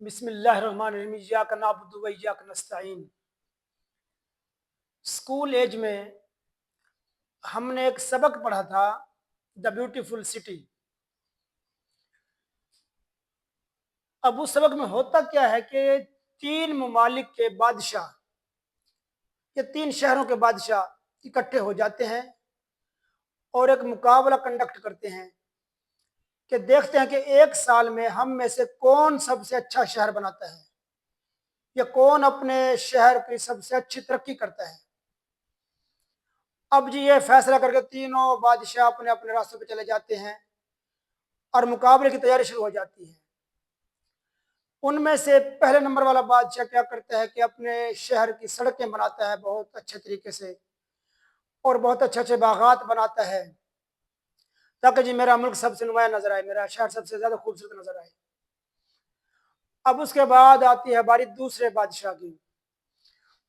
بسم اللہ الرحمن الرحیم ایاک نعبد و ایاک نستعین۔ اسکول ایج میں ہم نے ایک سبق پڑھا تھا، دا بیوٹیفل سٹی۔ اب اس سبق میں ہوتا کیا ہے کہ تین ممالک کے بادشاہ یا تین شہروں کے بادشاہ اکٹھے ہو جاتے ہیں اور ایک مقابلہ کنڈکٹ کرتے ہیں کہ دیکھتے ہیں کہ ایک سال میں ہم میں سے کون سب سے اچھا شہر بناتا ہے یا کون اپنے شہر کی سب سے اچھی ترقی کرتا ہے۔ اب جی یہ فیصلہ کر کے تینوں بادشاہ اپنے اپنے راستوں پہ چلے جاتے ہیں اور مقابلے کی تیاری شروع ہو جاتی ہے۔ ان میں سے پہلے نمبر والا بادشاہ کیا کرتا ہے کہ اپنے شہر کی سڑکیں بناتا ہے بہت اچھے طریقے سے اور بہت اچھے اچھے باغات بناتا ہے تاکہ جی میرا ملک سب سے نمایاں نظر آئے، میرا شہر سب سے زیادہ خوبصورت نظر آئے۔ اب اس کے بعد آتی ہے باری دوسرے بادشاہ کی،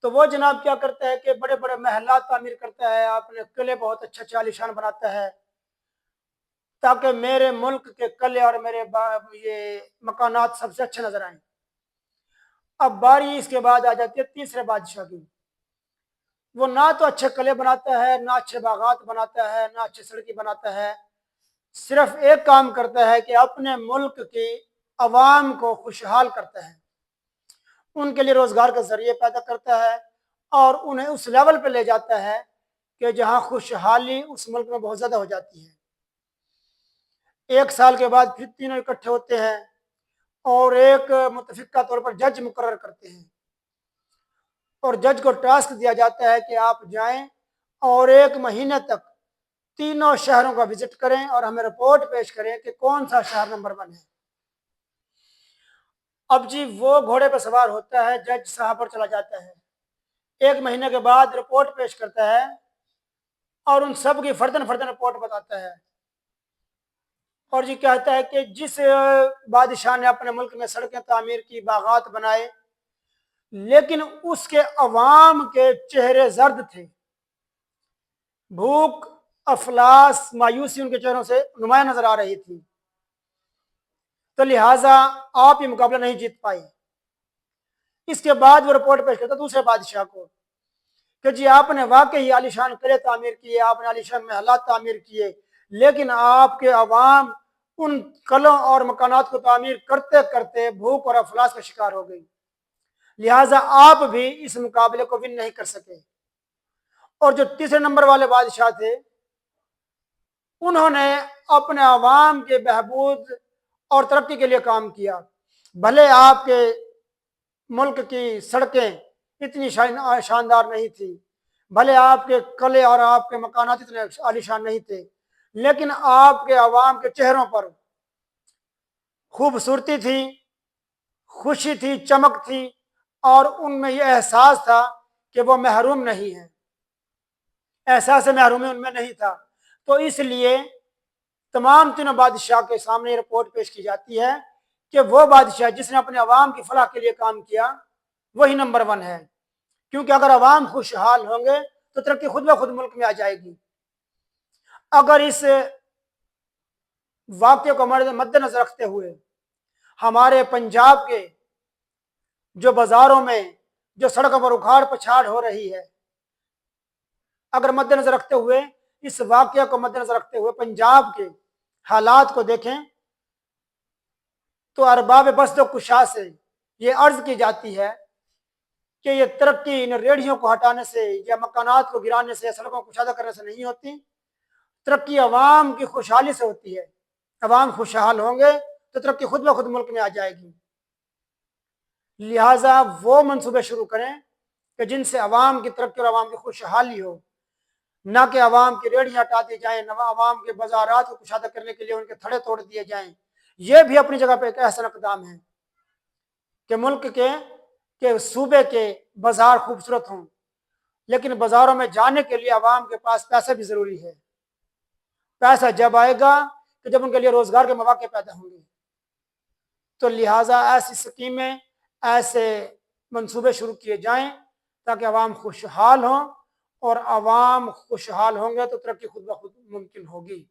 تو وہ جناب کیا کرتا ہے کہ بڑے بڑے محلات تعمیر کرتا ہے، اپنے قلعے بہت اچھا اچھا عالیشان بناتا ہے تاکہ میرے ملک کے قلعے اور میرے یہ مکانات سب سے اچھے نظر آئیں۔ اب باری اس کے بعد آ جاتی ہے تیسرے بادشاہ کی، وہ نہ تو اچھے قلعے بناتا ہے، نہ اچھے باغات بناتا ہے، نہ اچھے سڑکیں بناتا ہے، صرف ایک کام کرتا ہے کہ اپنے ملک کی عوام کو خوشحال کرتا ہے، ان کے لیے روزگار کے ذریعے پیدا کرتا ہے اور انہیں اس لیول پہ لے جاتا ہے کہ جہاں خوشحالی اس ملک میں بہت زیادہ ہو جاتی ہے۔ ایک سال کے بعد پھر تینوں اکٹھے ہوتے ہیں اور ایک متفقہ طور پر جج مقرر کرتے ہیں اور جج کو ٹاسک دیا جاتا ہے کہ آپ جائیں اور 1 مہینے تک تینوں شہروں کا وزٹ کریں اور ہمیں رپورٹ پیش کریں کہ کون سا شہر نمبر 1 ہے۔ اب جی وہ گھوڑے پہ سوار ہوتا ہے، جج صاحب پر چلا جاتا ہے، 1 مہینے کے بعد رپورٹ پیش کرتا ہے اور ان سب کی فردن فردن رپورٹ بتاتا ہے اور جی کہتا ہے کہ جس بادشاہ نے اپنے ملک میں سڑکیں تعمیر کی، باغات بنائے، لیکن اس کے عوام کے چہرے زرد تھے، بھوک، افلاس، مایوسی ان کے چہروں سے نمایاں نظر آ رہی تھی، تو لہٰذا آپ یہ مقابلہ نہیں جیت پائے۔ اس کے بعد وہ رپورٹ پیش کرتا دوسرے بادشاہ کو کہ جی آپ نے واقعی عالیشان قلعے تعمیر کیے، آپ نے عالیشان محلات تعمیر کیے، لیکن آپ کے عوام ان قلعوں اور مکانات کو تعمیر کرتے کرتے بھوک اور افلاس کا شکار ہو گئی، لہٰذا آپ بھی اس مقابلے کو ون نہیں کر سکے۔ اور جو تیسرے نمبر والے بادشاہ تھے انہوں نے اپنے عوام کے بہبود اور ترقی کے لیے کام کیا، بھلے آپ کے ملک کی سڑکیں اتنی شاندار نہیں تھی، بھلے آپ کے قلعے اور آپ کے مکانات اتنے عالیشان نہیں تھے، لیکن آپ کے عوام کے چہروں پر خوبصورتی تھی، خوشی تھی، چمک تھی اور ان میں یہ احساس تھا کہ وہ محروم نہیں ہیں، احساس محرومی ان میں نہیں تھا۔ تو اس لیے تمام تینوں بادشاہ کے سامنے رپورٹ پیش کی جاتی ہے کہ وہ بادشاہ جس نے اپنے عوام کی فلاح کے لیے کام کیا وہی نمبر 1 ہے، کیونکہ اگر عوام خوشحال ہوں گے تو ترقی خود بخود ملک میں آ جائے گی۔ اگر اس واقعے کو مد نظر رکھتے ہوئے ہمارے پنجاب کے جو بازاروں میں جو سڑکوں پر اکھاڑ پچھاڑ ہو رہی ہے، اگر مد نظر رکھتے ہوئے اس واقعہ کو مد نظر رکھتے ہوئے پنجاب کے حالات کو دیکھیں تو ارباب بسط و کشا سے یہ عرض کی جاتی ہے کہ یہ ترقی ان ریڑھیوں کو ہٹانے سے یا مکانات کو گرانے سے یا سڑکوں کو کشادہ کرنے سے نہیں ہوتی، ترقی عوام کی خوشحالی سے ہوتی ہے۔ عوام خوشحال ہوں گے تو ترقی خود بخود ملک میں آ جائے گی، لہٰذا وہ منصوبے شروع کریں کہ جن سے عوام کی ترقی اور عوام کی خوشحالی ہو، نہ کہ عوام کی ریڑھیاں ہٹا دی جائیں، نہ عوام کے بازارات کو کشادہ کرنے کے لیے ان کے تھڑے توڑ دیے جائیں۔ یہ بھی اپنی جگہ پہ ایک احسن اقدام ہے کہ ملک کے صوبے کے بازار خوبصورت ہوں، لیکن بازاروں میں جانے کے لیے عوام کے پاس پیسے بھی ضروری ہے۔ پیسہ جب آئے گا کہ جب ان کے لیے روزگار کے مواقع پیدا ہوں گے، تو لہٰذا ایسی اسکیمیں، ایسے منصوبے شروع کیے جائیں تاکہ عوام خوشحال ہوں، اور عوام خوشحال ہوں گے تو ترقی خود بخود ممکن ہوگی۔